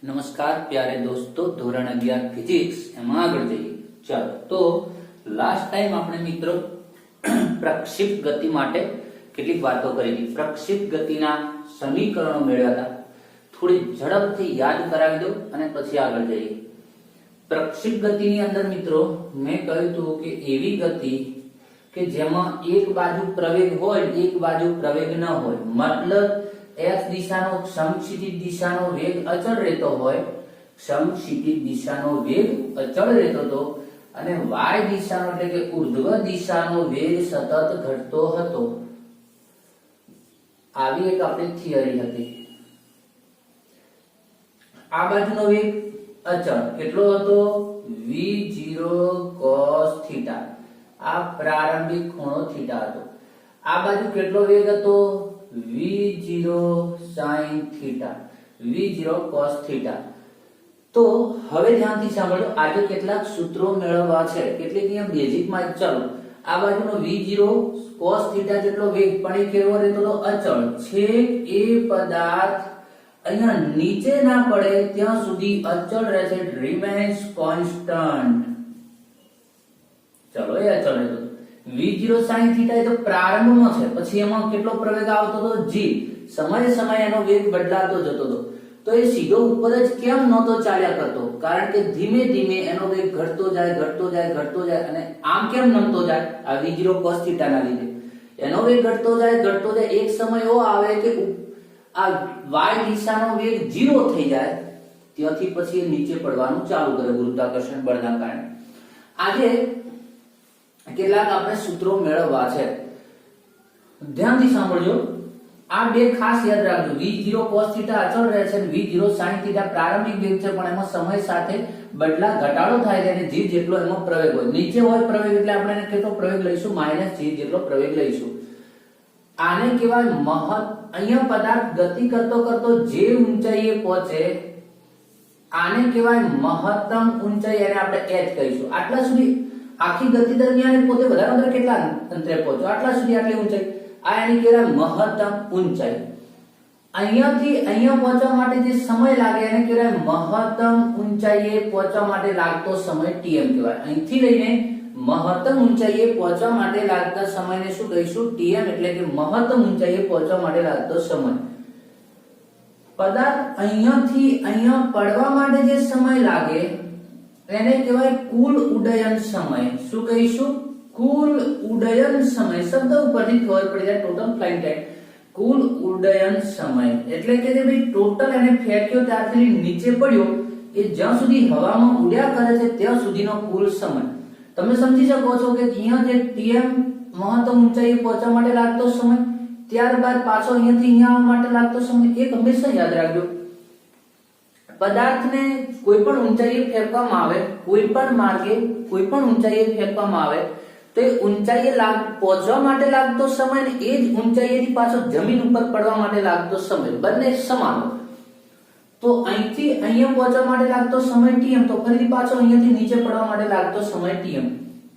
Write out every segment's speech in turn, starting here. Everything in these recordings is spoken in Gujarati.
नमस्कार प्यारे दोस्तों, ધોરણ 11 ફિઝિક્સ એમાં આગળ જઈએ। ચાલો તો લાસ્ટ ટાઈમ આપણે મિત્રો પ્રક્ષિપ્ત ગતિ માટે કેટલીક વાતો કરી હતી। પ્રક્ષિપ્ત ગતિના સમીકરણો મેળવ્યા હતા। થોડી ઝડપથી યાદ કરાવી દો અને પછી આગળ જઈએ। પ્રક્ષિપ્ત ગતિની અંદર મિત્રો મેં કહ્યું હતું કે એવી ગતિ કે જેમાં એક બાજુ પ્રવેગ હોય એક બાજુ પ્રવેગ ન હોય, मतलब x દિશાનો સમક્ષિતિજ દિશાનો વેગ અચળ રહેતો હોય, સમક્ષિતિજ દિશાનો વેગ અચળ રહેતો હતો અને y દિશાનો એટલે કે ઉર્ધ્વ દિશાનો વેગ સતત ઘટતો હતો। આવી એક આપણી થિયરી હતી। આ બાજુનો વેગ અચળ કેટલો હતો? v0 cos θ। આ પ્રારંભિક ખૂણો θ હતો। આ બાજુ કેટલો વેગ હતો? v0 sin θ, v0 cos θ। તો હવે ધ્યાનથી સાંભળો, આજે કેટલાક સૂત્રો મેળવવા છે, કેટલીક નિયમ બેઝિક માં ચાલો। આ બાજુનો v0 cos θ જેટલો વેગ પણ એ કેવો રહેતો તો અચળ છે। એ પદાર્થ અહીંયા નીચે ના પડે ત્યાં સુધી અચળ રહેશે, remains constant। ચલો એ અચળ રહેતો v0 sin θ એ તો પ્રારંભમાં છે, પછી એમાં કેટલો પ્રવેગ આવતો હતો? g। સમય સમય એનો વેગ બદલાતો જતો હતો। તો એ સીધો ઉપર જ કેમ નહોતો ચાલ્યા કરતો? કારણ કે ધીમે ધીમે એનો વેગ ઘટતો જાય ઘટતો જાય ઘટતો જાય અને આમ કેમ નમતો જાય? આ v0 cos θ ના લીધે એનો વેગ ઘટતો જાય ઘટતો જાય। એક સમય એવો આવે કે આ y દિશાનો વેગ 0 થઈ જાય, ત્યાંથી પછી એ નીચે પડવાનું ચાલુ કરે ગુરુત્વાકર્ષણ બળના કારણે। આજે કેટલાક આપણે સૂત્રો મેળવવા છે, ધ્યાનથી સાંભળજો। આ બે ખાસ યાદ રાખજો। v0 cos θ અચળ રહે છે, v0 sin θ પ્રારંભિક વેગ છે પણ એમાં સમય સાથે બદલા ઘટાડો થાય છે અને g જેટલો એમાં પ્રવેગ હોય, નીચે હોય પ્રવેગ એટલે આપણે એને કેટલો પ્રવેગ લઈશું? -g જેટલો પ્રવેગ લઈશું। આને કહેવાય અહીંયા પદાર્થ ગતિ કરતો કરતો જે ઊંચાઈએ પહોંચે આને કહેવાય મહત્તમ ઊંચાઈ, એને આપણે h કહીશું। આટલા સુધી આખી ગતિ દરમિયાન પોતે વધારે અંદર કેટલા અંતરે પહોંચ્યો? આટલા સુધી આટલી ઊંચાઈ, આ એની કહેવાય મહત્તમ ઊંચાઈ। અહીંયાથી અહીંયા પહોંચવા માટે જે સમય લાગે એને કહેવાય મહત્તમ ઊંચાઈએ પહોંચવા માટે લાગતો સમય tm કહેવાય। અહીંથી લઈને મહત્તમ ઊંચાઈએ પહોંચવા માટે લાગતા સમયને શું કહીશું? tm, એટલે કે મહત્તમ ઊંચાઈએ પહોંચવા માટે લાગતો સમય। પદાર્થ અહીંયાથી અહીંયા પડવા માટે જે સમય લાગે એને કહેવાય કુલ ઉડ્ડયન સમય। શું કહીશું? કુલ ઉડ્ડયન સમય। શબ્દ ઉપરથી ખબર પડી જાય, ટોટલ ફ્લાઇંગ ટાઈમ, કુલ ઉડ્ડયન સમય એટલે કે ભાઈ ટોટલ એને ફેંક્યો ત્યારથી નીચે પડ્યો એ જ્યાં સુધી હવામાં ઉડ્યા કરે છે ત્યાં સુધીનો કુલ સમય। તમે સમજી શકો છો કે અહીંયા જે tm મહત્તમ ઊંચાઈએ પહોંચવા માટે લાગતો સમય, ત્યારબાદ પાછો અહીંયાથી અહીંયા આવવા માટે લાગતો સમય, એક હંમેશા યાદ રાખજો। પદાર્થને કોઈ પણ ઊંચાઈએ ફેંકવામાં આવે, કોઈ પણ માર્ગે કોઈ પણ ઊંચાઈએ ફેંકવામાં આવે તો એ ઊંચાઈએ પહોંચવા માટે લાગતો સમય ને એ જ ઊંચાઈએથી પાછો જમીન ઉપર પડવા માટે લાગતો સમય બંને સમાન। તો અહીંથી અહીંયા પહોંચવા માટે લાગતો સમય tm, તો ફરીથી પાછો અહીંયાથી નીચે પડવા માટે લાગતો સમય tm।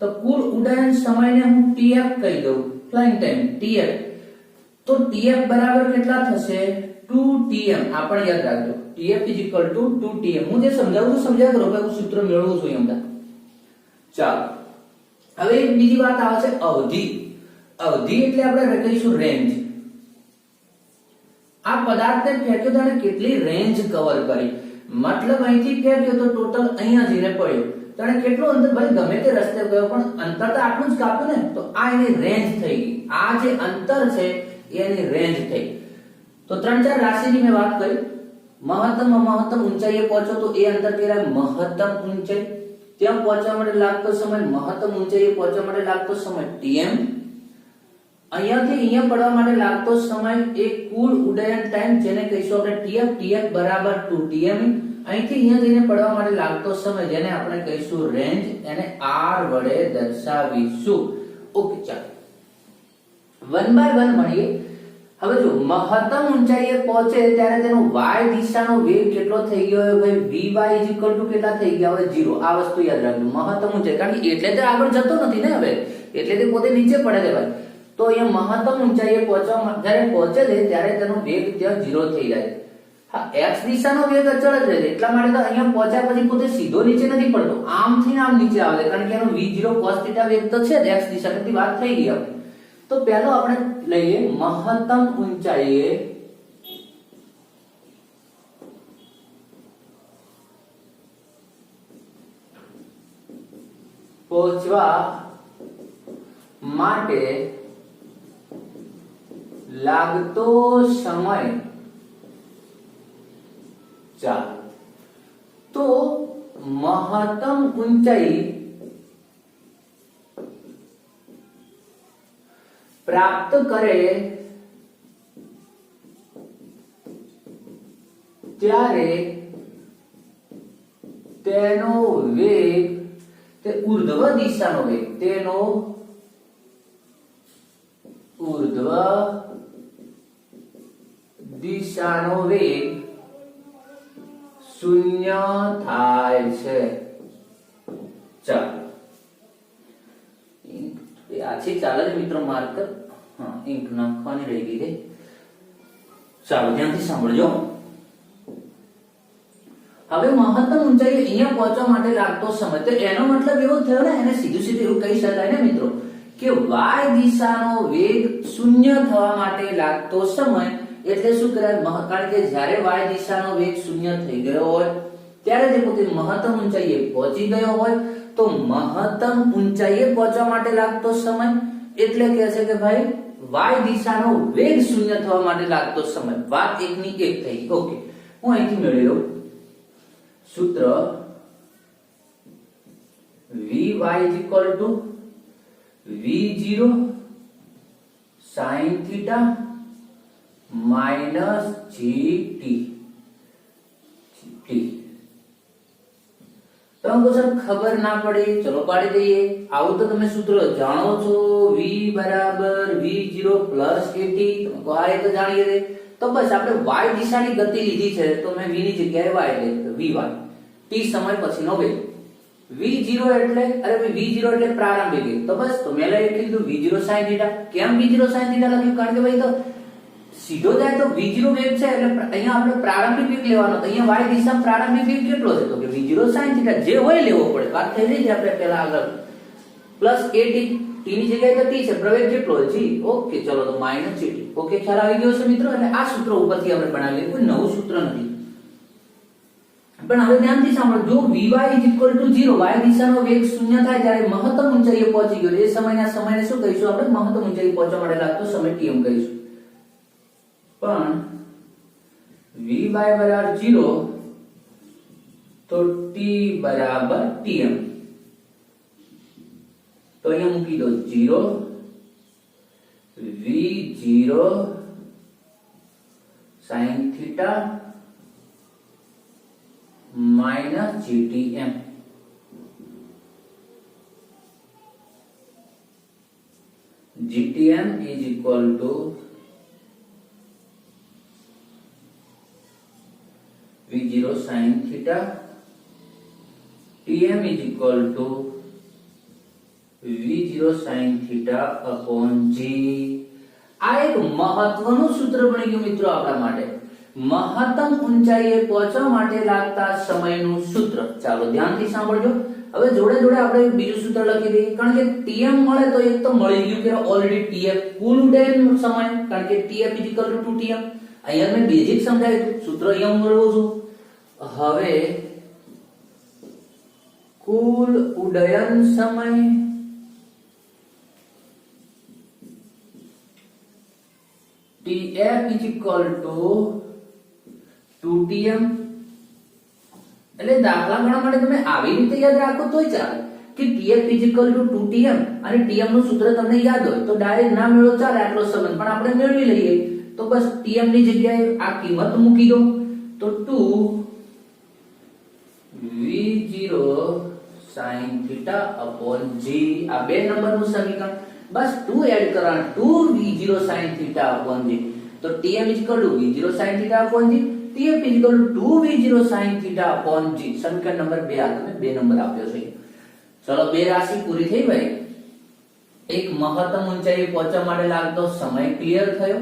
તો કુલ ઉડ્ડયન સમયને હું tf કહી દઉં, ફ્લાઇંગ ટાઈમ tf। તો tf બરાબર કેટલા થશે? 2tm। આ પણ યાદ રાખજો, tf 2tm। હું જે સમજાવું છું સમજ્યા કરો, હું સૂત્ર મેળવું છું એમ। ચાલો હવે એક બીજી વાત આવે છે અવધિ। અવધિ એટલે આપણે કહીશું રેન્જ। આ પદાર્થને ફેંક્યો તો એને કેટલી રેન્જ કવર કરી, મતલબ અહીંથી ફેંક્યો તો ટોટલ અહીંયા જઈને પડ્યો તો એને કેટલું અંતર, ભાઈ ગમે તે રસ્તે ગયો પણ અંતર તો આટલું જ કાપ્યું ને, તો આ એની રેન્જ થઈ ગઈ। આ જે અંતર છે એની રેન્જ થઈ। તો 3-4 રાશિની મેં વાત કરી। મહત્તમ ઊંચાઈએ પહોંચો તો એ અંતર કહેવાય મહત્તમ ઊંચાઈ, ત્યાં પહોંચવા માટે લાગતો સમય, મહત્તમ ઊંચાઈએ પહોંચવા માટે લાગતો સમય tm, અહીંયાથી અહીંયા પડવા માટે લાગતો સમય એ કુલ ઉડ્ડયન ટાઈમ જેને કહીશું આપણે tf, tf બરાબર 2tm। અહીંથી અહીંયા જઈને પડવા માટે લાગતો સમય જેને આપણે કહીશું રેન્જ, એને r વડે દર્શાવીશું। ઓકે ચાલો 1 by 1 મળીએ। હવે જો મહત્તમ ઊંચાઈએ પહોંચે ત્યારે તેનો y દિશાનો વેગ કેટલો થઈ ગયો? ભાઈ vy કેટલા થઈ ગયા? હવે 0। આ વસ્તુ યાદ રાખજો, મહત્તમ ઊંચાઈ, કારણ કે એટલે તે આગળ જતો નથી ને હવે, એટલે તે પોતે નીચે પડે છે ભાઈ। તો અહીંયા મહત્તમ ઊંચાઈએ પહોંચવા જ્યારે પહોંચે છે ત્યારે તેનો વેગ ત્યાં 0 થઈ જાય। હા, x દિશાનો વેગ અચળ જ રહે છે, એટલા માટે તો અહીંયા પહોંચ્યા પછી પોતે સીધો નીચે નથી પડતો, આમથી ને આમ નીચે આવે છે, કારણ કે એનો v0 cos θ વેગ તો છે જ x દિશાની વાત થઈ ગઈ આપણે. તો પહેલો આપણે લઈએ મહત્તમ ઊંચાઈએ પહોંચવા માટે લાગતો સમય. ચાલો, તો મહત્તમ ઊંચાઈ પ્રાપ્ત કરે ત્યારે તેનો વેગ, તે ઉર્ધ્વ દિશાનો વેગ, તેનો ઉર્ધ્વ દિશાનો વેગ શૂન્ય થાય છે. ચાલો, આછી ચાલે છે મિત્રો માર્કર. હા, ઇંક નાખવાની રહી ગઈ છે. ચાલો, ધ્યાનથી સાંભળજો. હવે મહત્તમ ઊંચાઈ અહીંયા પહોંચવા માટે લાગતો સમય, તો એનો મતલબ એવો થયો ને, એને સીધું સીધું એવું કહી શકાય ને મિત્રો કે y દિશાનો વેગ શૂન્ય થવા માટે લાગતો સમય એટલે શું કહેવાય? કારણ કે જ્યારે y દિશાનો વેગ શૂન્ય થઈ ગયો હોય ત્યારે તે પોતે મહત્તમ ઊંચાઈએ પહોંચી ગયો હોય, તો મહત્તમ ઊંચાઈએ પહોંચવા માટે લાગતો સમય એટલે કહે છે કે ભાઈ y દિશાનો વેગ શૂન્ય થવા માટે લાગતો સમય. વાત એકની એક થઈ. ઓકે, હું અહીંથી મેળવી લઉં સૂત્ર vy v0 sin θ minus gt. તો સર ખબર ના પડી, ચલો પાડી દઈએ. આવું તો તમે સૂત્ર જાણો છો, v બરાબર v0 plus at. આ તો જાણીએ છે. તો બસ આપણે y દિશાની ગતિ લીધી છે, તો મેં v ની જગ્યાએ y લઈ vy, t સમય પછીનો વેગ. v0 એટલે v0 એટલે પ્રારંભિક વેગ. તો બસ તો મેં લઈ લીધું v0 sin θ. કેમ v0 sin θ લખ્યું? કારણ કે ભાઈ તો સીધો જાય તો v0 વેગ છે એટલે અહીંયા આપણે પ્રારંભિક વેગ લેવાનો. તો અહીંયા y દિશામાં પ્રારંભિક વેગ કેટલો છે? તો કે v0 sin θ જે હોય લેવો પડે. વાત થઈ રહી છે આપણે પહેલા આગળ. પ્લસ at, t ની જગ્યાએ તો t છે, પ્રવેગ કેટલો છે? g. ઓકે, ચલો તો માઈનસ at. ઓકે, ખ્યાલ આવી ગયો છે મિત્રો? એટલે આ સૂત્ર ઉપરથી આપણે બનાવીએ, કોઈ નવું સૂત્ર નથી. પણ હવે ધ્યાનથી સાંભળો, જો vy 0, y દિશાનો વેગ શૂન્ય થાય ત્યારે મહત્તમ ઊંચાઈએ પહોંચી ગયો, એ સમયને શું કહીશું આપણે? મહત્તમ ઊંચાઈએ પહોંચવા માટે લાગતો સમય tm કહીશું. પણ vy બરાબર 0 તો t બરાબર tm. તો અહીંયા મૂકી દો 0 v0 sin θ minus gtm. gtm is equal to v0 sin θ, tm is equal to v0 sin θ upon g. આ એક મહત્વનું સૂત્ર બની ગયું મિત્રો આપણા માટે. મહત્તમ ઊંચાઈએ પહોંચવા માટે લાગતા સમયનું સૂત્ર. ચાલો ધ્યાનથી સાંભળજો. હવે જોડે જોડે આપણે બીજું સૂત્ર લખી દઈએ, કારણ કે tm મળે તો એક તો મળી ગયું કે ઓલરેડી tf કુલ ઉડ્ડયન સમય, કારણ કે tf 2tm. અહીંયા મેં બેઝિક સમજાવ્યું, સૂત્ર અહીંયા મેળવું છું. હવે કુલ ઉડ્ડયન સમય tf is equal to 2tm. એટલે દાખલા ગણવા માટે તમે આવી રીતે યાદ રાખો તોય ચાલે કે tf is equal to 2tm અને tm નું સૂત્ર તમને યાદ હોય તો ડાયરેક્ટ ના મેળવો ચાલે આટલો સંબંધ, પણ આપણે મેળવી લઈએ. તો બસ tm ની જગ્યાએ આ કિંમત મૂકી દો, તો 2v0 sin θ upon g. આ બે નંબરનું સમીકરણ. બસ 2 એડ કરવાના, 2v0 sin θ upon g. તો tm is equal to v0 sin θ upon g, tf is equal to 2v0 sin θ upon g. સમીકરણ નંબર 2 આ તમે બે નંબર આપ્યો છે. ચલો બે રાશિ પૂરી થઈ ભાઈ. એક મહત્તમ ઊંચાઈએ પહોંચવા માટે લાગતો સમય ક્લિયર થયો,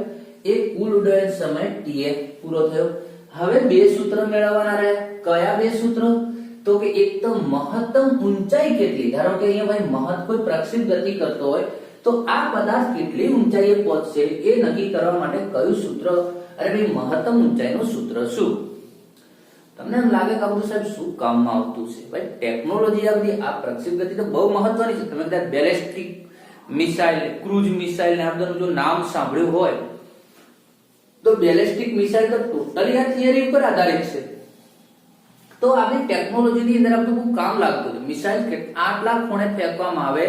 એક કુલ ઉડ્ડયન સમય tf પૂરો થયો. હવે બે સૂત્ર મેળવવાના રહ્યા. કયા બે સૂત્રો? તો કે એક તો મહત્તમ ઊંચાઈ કેટલી, ધારો કે અહીંયા ભાઈ કોઈ પ્રક્ષેપ ગતિ કરતો હોય તો આ પદાર્થ કેટલી ઊંચાઈએ પહોંચશે એ નક્કી કરવા માટે કયું સૂત્ર? અરે ભાઈ મહત્તમ ઊંચાઈનું સૂત્ર શું? તમને એમ લાગે કે આપણું સાહેબ શું કામમાં આવતું છે? ભાઈ ટેકનોલોજી આ બધી, આ પ્રક્ષેપ ગતિ તો બહુ મહત્વની છે. તમે કદાચ બેલેસ્ટિક મિસાઇલ, ક્રૂઝ મિસાઇલ ને આ બધાનું જો નામ સાંભળ્યું હોય તો બેલેસ્ટિક મિસાઇલ તો ટોટલી આ થિયરી ઉપર આધારિત છે. તો આપણી ટેકનોલોજીની અંદર આપણું બહુ કામ લાગતું છે. મિસાઇલ આટલા ખૂણે ફેંકવામાં આવે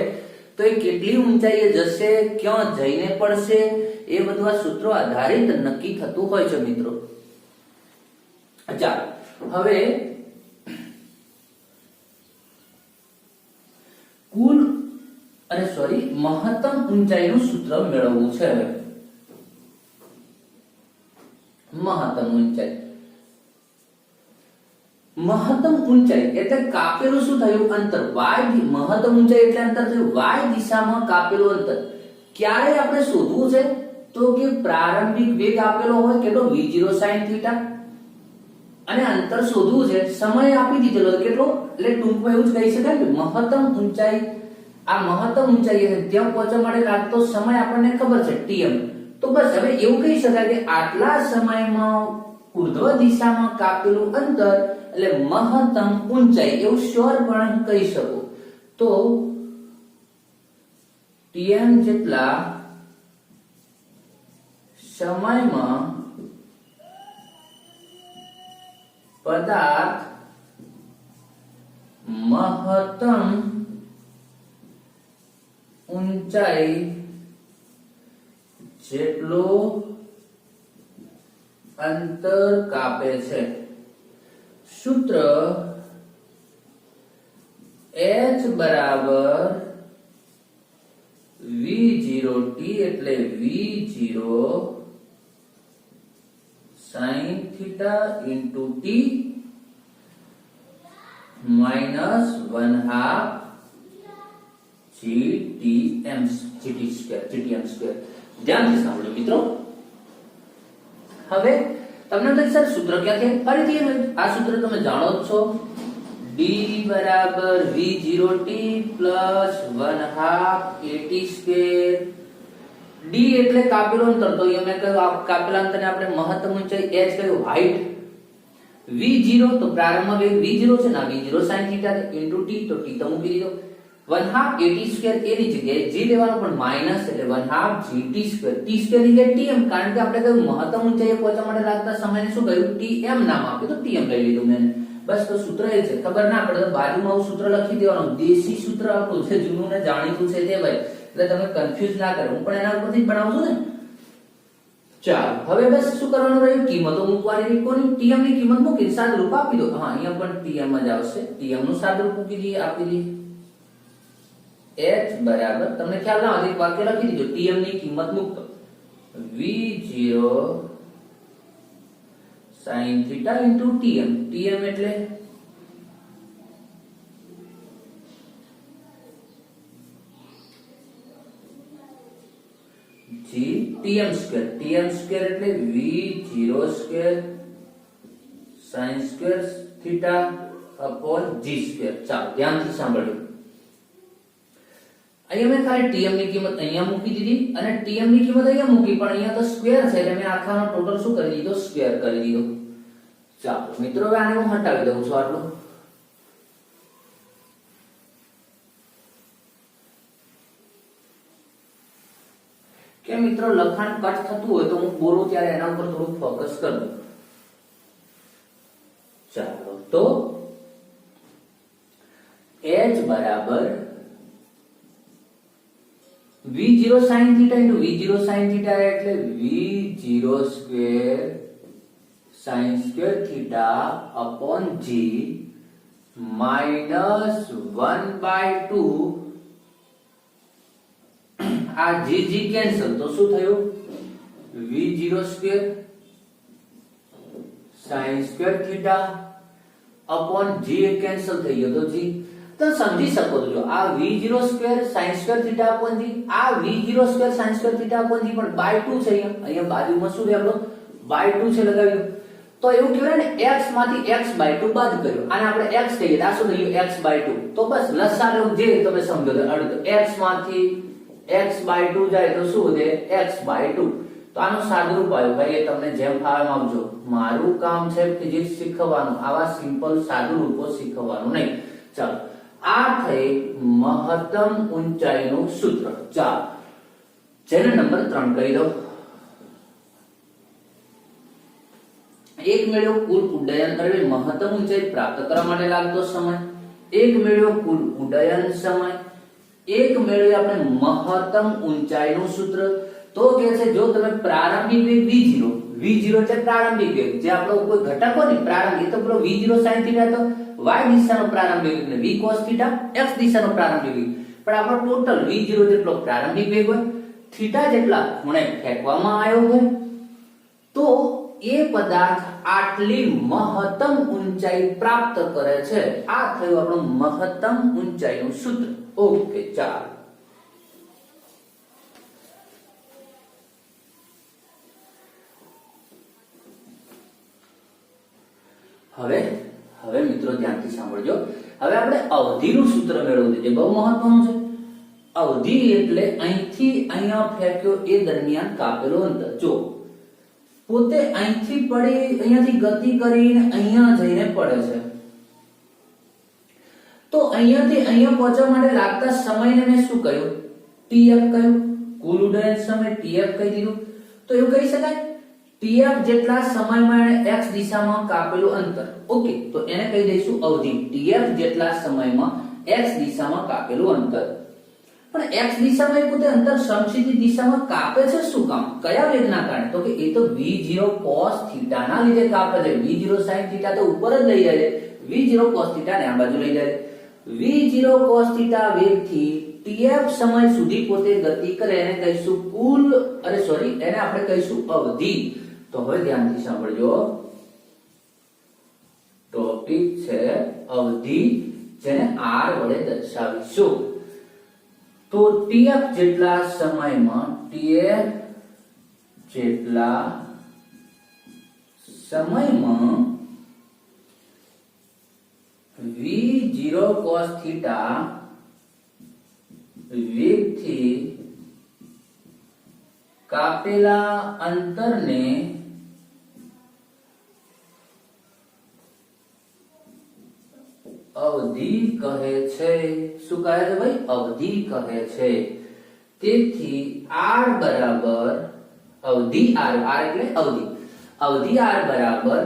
તો એ કેટલી ઊંચાઈએ જશે, ક્યાં જઈને પડશે, એ બધું આ સૂત્રો આધારિત નક્કી થતું હોય છે મિત્રો. ચાલો હવે કુલ મહત્તમ ઊંચાઈનું સૂત્ર મેળવવું છે. હવે મહત્તમ ઊંચાઈ એટલે કાપેલું શું થયું? અંતર. મહત્તમ ઊંચાઈ એટલે અંતર થયું y દિશામાં કાપેલું અંતર. ક્યારે આપણે શોધવું છે? તો કે પ્રારંભિક વેગ આપેલો હોય કેટલો? v0 sin θ, અને અંતર શોધવું છે, સમય આપી દીધેલો કેટલો, એટલે ટૂંકમાં એવું જ કહી શકાય કે મહત્તમ ઊંચાઈ, આ મહત્તમ ઊંચાઈ છે ત્યાં પહોંચવા માટે લાગતો સમય આપણને ખબર છે tm. તો બસ હવે એવું કહી શકાય કે આટલા સમયમાં ઉર્ધ્વ દિશામાં કાપેલું અંતર એટલે મહત્તમ ઊંચાઈ, એવું શ્યોરપણે કહી શકો. તો tm જેટલા સમયમાં પદાર્થ મહત્તમ ઊંચાઈ જેટલો અંતર કાપે છે. સૂત્ર h બરાબર v0t એટલે v0 sin θ into t minus 1/2 GTm square. ધ્યાનથી સાંભળો મિત્રો. હવે તમને તો સર સૂત્ર ક્યાંથી? ફરીથી આ સૂત્ર તમે જાણો જ છો. d બરાબર v0t plus 1/2 at square. d એટલે કાપેલું અંતર, તો અહીંયા મેં કહ્યું આ કાપેલા અંતરને આપણે મહત્તમ ઊંચાઈ h કહ્યું હાઈટ. v0 તો પ્રારંભમાં વેગ v0 છે ને, v0 sin θ into t, તો t તો મૂકી દીધો. 1/2 at square એની જગ્યાએ g લેવાનો, પણ માઈનસ એટલે 1/2 gt square. t square ની જગ્યાએ tm, કારણ કે આપણે કહ્યું મહત્તમ ઊંચાઈએ પહોંચવા માટે લાગતા સમયને શું કહ્યું? tm નામ આપ્યું, તો tm લઈ લીધું મેં. બસ તો સૂત્ર એ છે. ખબર ના પડે તો બાજુમાં આવું સૂત્ર લખી દેવાનું. દેશી સૂત્ર આપણું છે, જૂનું ને જાણીતું છે તે ભાઈ, એટલે તમે કન્ફ્યુઝ ના કરો. હું પણ એના ઉપરથી જ બનાવું છું ને. ચાલો હવે બસ શું કરવાનું રહ્યું? કિંમતો મૂકવાની. કોની? tm ની કિંમત મૂકી સાદુરૂપ આપી દો. હા, અહીંયા પણ tm જ આવશે. tm નું સાદુરૂપ મૂકી દઈએ, આપી દઈએ. h બરાબર, તમને ખ્યાલ ના હોય એક વાક્ય લખી દીધો, tm ની કિંમત મૂકતો v0 sin θ into tm. tm એટલે g tm square. tm square એટલે v0 square sin square θ upon g square. ચાલો ધ્યાનથી સાંભળો. અહીંયા મેં ખાલી tm ની કિંમત અહીંયા મૂકી દીધી અને tm ની કિંમત અહીંયા મૂકી, પણ અહીંયા તો સ્ક્વેર છે એટલે મેં આખાનો ટોટલ શું કરી દીધો? સ્ક્વેર કરી દીધો. ચાલો મિત્રો હવે આને હું હટાવી દઉં છું આટલું. કે મિત્રો લખાણ કટ થતું હોય તો હું બોલું ત્યારે એના ઉપર થોડું ફોકસ કરું. ચાલો તો h બરાબર v0 sin θ into v0 sin θ એટલે v0 square sin square θ upon g minus 1/2. આ g કેન્સલ, તો શું થયું? v0 square sin square θ upon g cancel થઈ ગયો, તો g તો સમજી શકો છો. આ v0 square sin square θ upon g, આ v0 square sin square θ upon g પણ by 2 છે. અહીંયા બાજુમાં શું છે આપણો? by 2 છે લગાવ્યું. તો તો એવું કહેવાય ને x માંથી x/2 બાદ કર્યો, આને આપણે x કહીએ તો આ શું થયું x/2, તો બસ લસાઅ જે તમે સમજો તો x માંથી x/2 જાય તો શું વધે x/2. તો આનું સાદુરૂપ આવ્યું ભાઈ, એ તમને જેમ ફાવે આપજો, મારું કામ છે ફિઝિક્સ શીખવવાનું, આવા સિમ્પલ સાદુરૂપો શીખવવાનું નહીં. ચાલો આ થઈ મહત્તમ ઊંચાઈનું સૂત્ર. ચાલો જેને નંબર 3 કહી દો. એક મેળવ્યો કુલ ઉડ્ડયન એટલે મહત્તમ ઊંચાઈ પ્રાપ્ત કરવા માટે લાગતો સમય, એક મેળવ્યો કુલ ઉડ્ડયન સમય, એક મેળવ્યો આપણે મહત્તમ ઊંચાઈનું સૂત્ર. તો કે છે જો તમે પ્રારંભિક વેગ v0 એટલે પ્રારંભિક વેગ, જે આપણો કોઈ ઘટક હોય ને પ્રારંભિક, તો પેલો v0 sin θ તો y દિશાનો પ્રારંભિક વેગ ને v cos θ x દિશાનો પ્રારંભિક વેગ, પણ આપણો ટોટલ v0 જેટલો પ્રારંભિક વેગ હોય, θ જેટલા ખૂણે ફેંકવામાં આવ્યો હોય, તો એ પદાર્થ આટલી મહત્તમ ઊંચાઈ પ્રાપ્ત કરે છે. આ થયું આપણું મહત્તમ ઊંચાઈનું સૂત્ર. ઓકે ચાલો હવે મિત્રો ધ્યાનથી સાંભળજો. હવે આપણે અવધિનું સૂત્ર મેળવવું છે, બહુ મહત્વનું છે. અવધિ એટલે અહીંથી અહીંયા ફેંક્યો એ દરમિયાન કાપેલો અંતર. જો પોતે અહીંથી પડી, અહીંયાથી ગતિ કરીને અહીંયા જઈને પડે છે, તો અહીંયાથી અહીંયા પહોંચવા માટે લાગતા સમયને મેં શું કહ્યું tf કહ્યું, કુલ ઉડ્ડયન સમય tf કહી દીધું. તો એવું કહી શકાય tf જેટલા સમયમાં x દિશામાં કાપેલું અંતર. ઓકે, તો એને કહી દઈશું અવધિ. tf જેટલા સમયમાં x દિશામાં કાપેલું અંતર. પણ x દિશામાં પોતે અંતર સમક્ષિતિજ દિશામાં કાપે છે શું કામ, કયા વેગના કારણે? તો કે એ તો v0 cos θ ના લીધે કાપે છે. v0 sin θ તો ઉપર જ લઈ જાય છે, v0 cos θ ને આ બાજુ લઈ જાય છે. v0 cos θ વેગથી tf સમય સુધી પોતે ગતિ કરે એને કહીશું કુલ, એને આપણે કહીશું અવધિ. તો હવે ધ્યાનથી સાંભળજો, ટોપિક છે અવધિ, જેને r વડે દર્શાવીશું. તો tf જેટલા સમયમાં v0 cos θ વેગથી કાપેલા અંતરને અવધિ કહે છે. શું કહે છે ભાઈ? અવધિ કહે છે. તેથી r બરાબર અવધિ, r એટલે અવધિ r બરાબર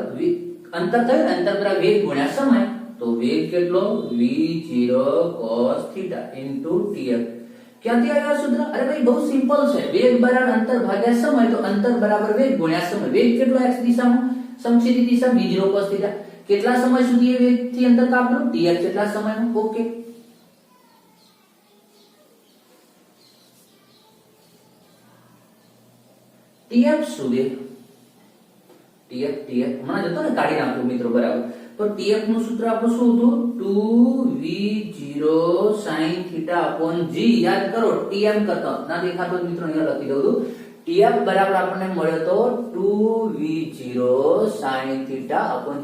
અંતર થયું ને, અંતર બરાબર વેગ ગુણ્યા સમય. તો વેગ કેટલો v0 cos θ into tf. ક્યાંથી આવ્યો સૂત્ર? અરે ભાઈ બહુ સિમ્પલ છે, વેગ બરાબર અંતર ભાગ્યા સમય, તો અંતર બરાબર વેગ ગુણ્યા સમય. વેગ કેટલો x દિશામાં, સમક્ષિતિજ દિશા v0 cos θ. કેટલા સમય સુધી એ વેગથી અંતર કાપેલું? tf જેટલા સમયમાં. ઓકે, tf સુધી tf હમણાં જતો ને કાઢી નાખ્યું મિત્રો, બરાબર. તો tf નું સૂત્ર આપણું શું હતું? 2v0 sin θ g. યાદ કરો, tm કરતા ના દેખાતો મિત્રો અહીંયા લખી દઉં છું. tf બરાબર આપણને મળ્યો તો 2v0 sin θ g.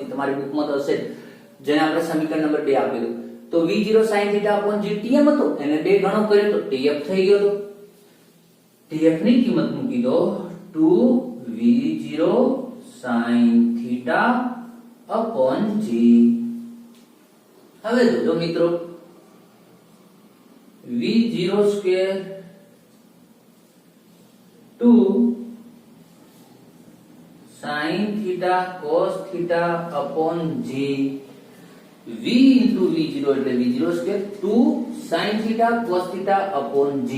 તમારી બુકમાં તો હશે, જેને આપણે સમીકરણ નંબર 2 આપેલું. તો v0 sin θ g tm હતો, એને 2 ગણો કર્યો તો tf થઈ ગયો. તો tf ની કિંમત મૂકી દો 2v0 sin θ g. હવે જોજો મિત્રો, v0 square 2 sin θ cos θ g. v into v0 એટલે v0 square 2 sin θ cos θ g.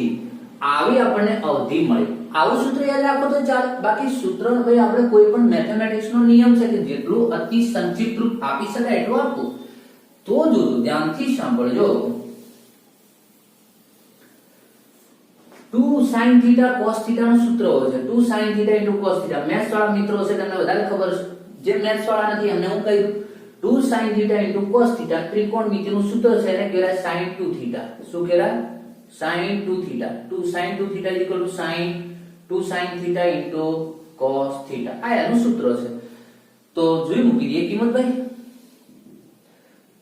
આવી આપણને અવધિ મળી. આવું સૂત્ર યાદ રાખો તો ચાલે. બાકી સૂત્ર ભાઈ આપણે કોઈ પણ મેથેમેટિક્સ નો નિયમ છે કે જેટલું અતિ સંક્ષિપ્ત રૂપ આપી શકાય એટલું આપવું. તો જોજો, ધ્યાનથી સાંભળજો. 2 sin θ cos θ નું સૂત્ર હોય છે 2 sin θ * cos θ. મેથ્સ વાળા મિત્રો છે તમને વધારે ખબર છે, જે મેથ્સ વાળા નથી એમને હું કહી દઉં 2 sin θ * cos θ ત્રિકોણમિતિનું સૂત્ર છે, એને કહેવાય sin 2θ. શું કહેવાય? sin 2θ. 2 sin 2θ sin 2 sin θ * cos θ. આ એનું સૂત્ર છે. તો જોઈ મૂકી દઈએ કિંમત ભાઈ.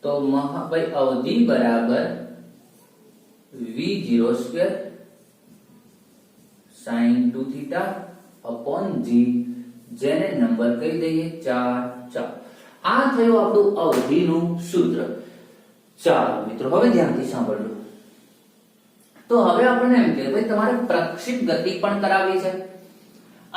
તો ભાઈ અવધિ બરાબર v0 square sin 2 theta upon g, જેને નંબર કહી દઈએ 4. આ થયું આપણું અવધિનું સૂત્ર. ચાલો મિત્રો હવે ધ્યાનથી સાંભળજો. તો હવે આપણને એમ કે ભાઈ તમારે પ્રક્ષિપ્ત ગતિ પણ કરાવવી છે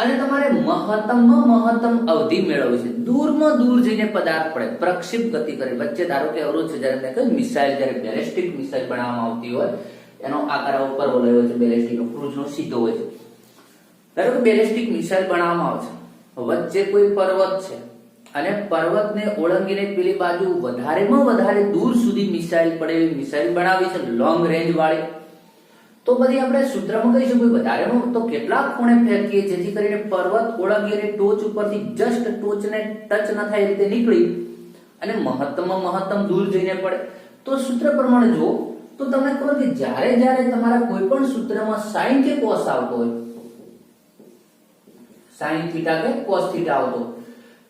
અને તમારે મહત્તમમાં મહત્તમ અવધિ મેળવવી છે. દૂરમાં દૂર જઈને પદાર્થ પડે, પ્રક્ષિપ્ત ગતિ કરે. વચ્ચે ધારો કે અવરોધ છે, જ્યારે મેં કહ્યું મિસાઇલ, જ્યારે બેલિસ્ટિક મિસાઇલ બનાવવામાં આવતી હોય એનો આકાર ઉપર બોલાયો હોય છે, બેલિસ્ટિક ક્રૂઝનો સીધો હોય છે. ધારો કે બેલિસ્ટિક મિસાઇલ બનાવવામાં આવે છે, વચ્ચે કોઈ પર્વત છે અને પર્વતને ઓળંગીને પેલી બાજુ વધારેમાં વધારે દૂર સુધી મિસાઇલ પડે એવી મિસાઇલ બનાવી છે, લોંગ રેન્જ વાળી. તો બધી આપણે સૂત્રમાં કહીશું કે વધારેમાં તો કેટલા ખૂણે ફેંકીએ જેથી કરીને પર્વત ઓળંગી અને ટોચ ઉપરથી જસ્ટ ટોચને ટચ ન થાય એ રીતે નીકળી અને મહત્તમમાં મહત્તમ દૂર જઈને પડે. તો સૂત્ર પ્રમાણે જો તો તમને ખબર કે જ્યારે જ્યારે તમારા કોઈ પણ સૂત્રમાં sin કે cos આવતો હોય, sin થીટા કે cos થીટા આવતો,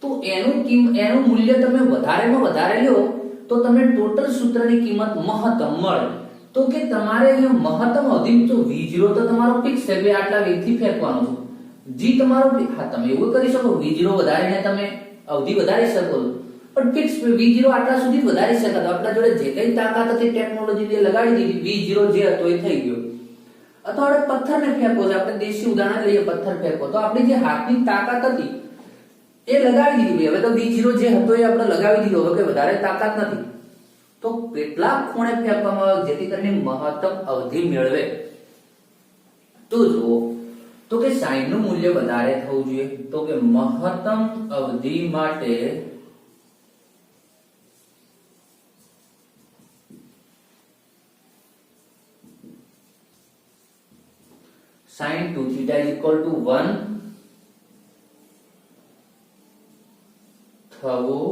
તો એનું મૂલ્ય તમે વધારેમાં વધારે લ્યો તો તમને ટોટલ સૂત્રની કિંમત મહત્તમ મળે. તો કે તમારે અહીંયા મહત્તમ અવધિ તો v0 તો તમારો ફિક્સ છે કે આટલા વેગથી ફેંકવાનો છે. g તમારો હા તમે એવું કરી શકો, v0 વધારીને તમે અવધિ વધારી શકો પણ ફિક્સ v0 આટલા સુધી વધારી શકાતો. આપણા જોડે જે કઈ તાકાત હતી ટેકનોલોજી એ લગાડી દીધી, v0 જે હતો એ થઈ ગયો. અથવા આપણે પથ્થરને ફેંકો છે, આપણે દેશી ઉદાહરણ લઈએ, પથ્થર ફેંકો તો આપણી જે હાથની તાકાત હતી એ લગાવી દીધી. હવે તો v0 જે હતો એ આપણે લગાવી દીધો, હવે કે વધારે તાકાત નથી. તો કેટલા ખૂણે ફેંકવામાં આવે જેથી કરીને મહત્તમ અવધિ મેળવે. તો જુઓ તો કે sin નું મૂલ્ય વધારે થવું જોઈએ. તો કે મહત્તમ અવધિ માટે sin 2 theta is equal to 1 થવું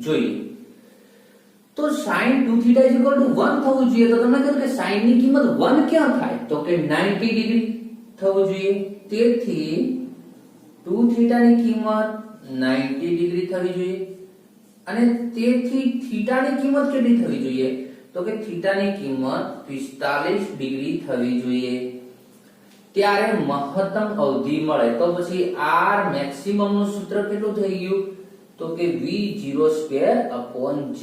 જોઈએ. તો sin 2 theta is equal to 1 થવું જોઈએ. તો તમને કહ્યું કે sin ની કિંમત 1 ક્યાં થાય? તો કે 90 ડિગ્રી થવું જોઈએ. તેથી 2 theta ની કિંમત 90 ડિગ્રી થવી જોઈએ અને તેથી થીટા ની કિંમત કેટલી થવી જોઈએ? તો કે થીટા ની કિંમત 45 ડિગ્રી થવી જોઈએ. ત્યારે મહત્તમ અવધિ મળે. તો પછી r મેક્સિમમ નું સૂત્ર કેટલું થઈ ગયું? તો કે v0/g.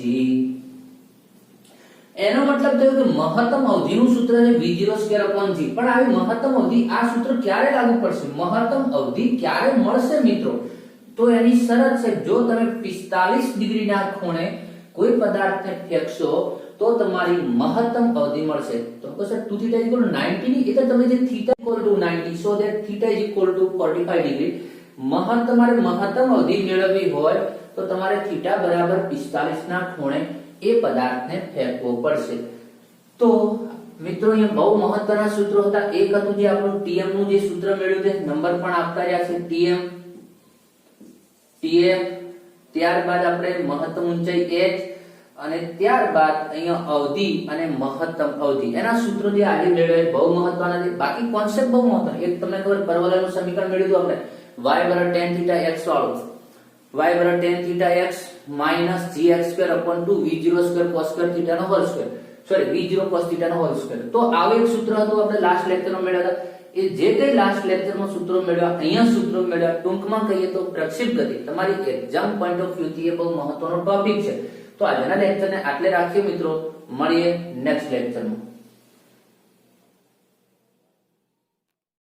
એનો મતલબ થયો કે મહત્તમ અવધિનું સૂત્ર છે v0/g. પણ આવી મહત્તમ અવધિ આ સૂત્ર ક્યારે લાગુ પડશે? મહત્તમ અવધિ ક્યારે મળશે મિત્રો? તો એની શરત છે, જો તમે 45 ડિગ્રીના ખૂણે કોઈ પદાર્થને ફેંકશો તો તમારી મહત્તમ અવધિ મળશે. તો સર 2 θ 90 ની એટલે તમે જે θ 90 so that θ 45 ડિગ્રી તમારે મહત્તમ અવધિ મેળવવી હોય તો તમારે θ બરાબર 45 ના ખૂણે એ પદાર્થને ફેંકવો પડશે. તો મિત્રો અહીંયા બહુ મહત્વના સૂત્રો હતા. એક હતું જે આપણું tm નું જે સૂત્ર મેળવ્યું છે, નંબર પણ આપતા રહ્યા છે tm, ત્યારબાદ આપણે મહત્તમ ઊંચાઈ h અને ત્યારબાદ અહીંયા અવધિ અને મહત્તમ અવધિ એના સૂત્રો જે આજે મેળવે બહુ મહત્વના છે. બાકી કોન્સેપ્ટ બહુ મહત્વનો. એક તમને ખબર પરવલયનું સમીકરણ મેળવ્યું આપણે y બરાબર tan θ x વાળું, y બરાબર tan θ x minus gx2/2 v0² cos² θ નો whole square, sorry v0 cos θ નો હોલ સ્ક્વેર. તો આવું એક સૂત્ર હતું આપણે લાસ્ટ લેક્ચરમાં મેળવ્યા હતા. એ જે કઈ લાસ્ટ લેક્ચરમાં સૂત્રો મેળવ્યા, અહીંયા સૂત્રો મેળવ્યા, ટૂંકમાં કહીએ તો પ્રક્ષિપ્ત ગતિ તમારી એક્ઝામ પોઈન્ટ ઓફ વ્યૂ થી એ બહુ મહત્વનો ટોપિક છે. તો આજના લેક્ચરને આટલે રાખીએ મિત્રો, મળીએ નેક્સ્ટ લેક્ચરમાં.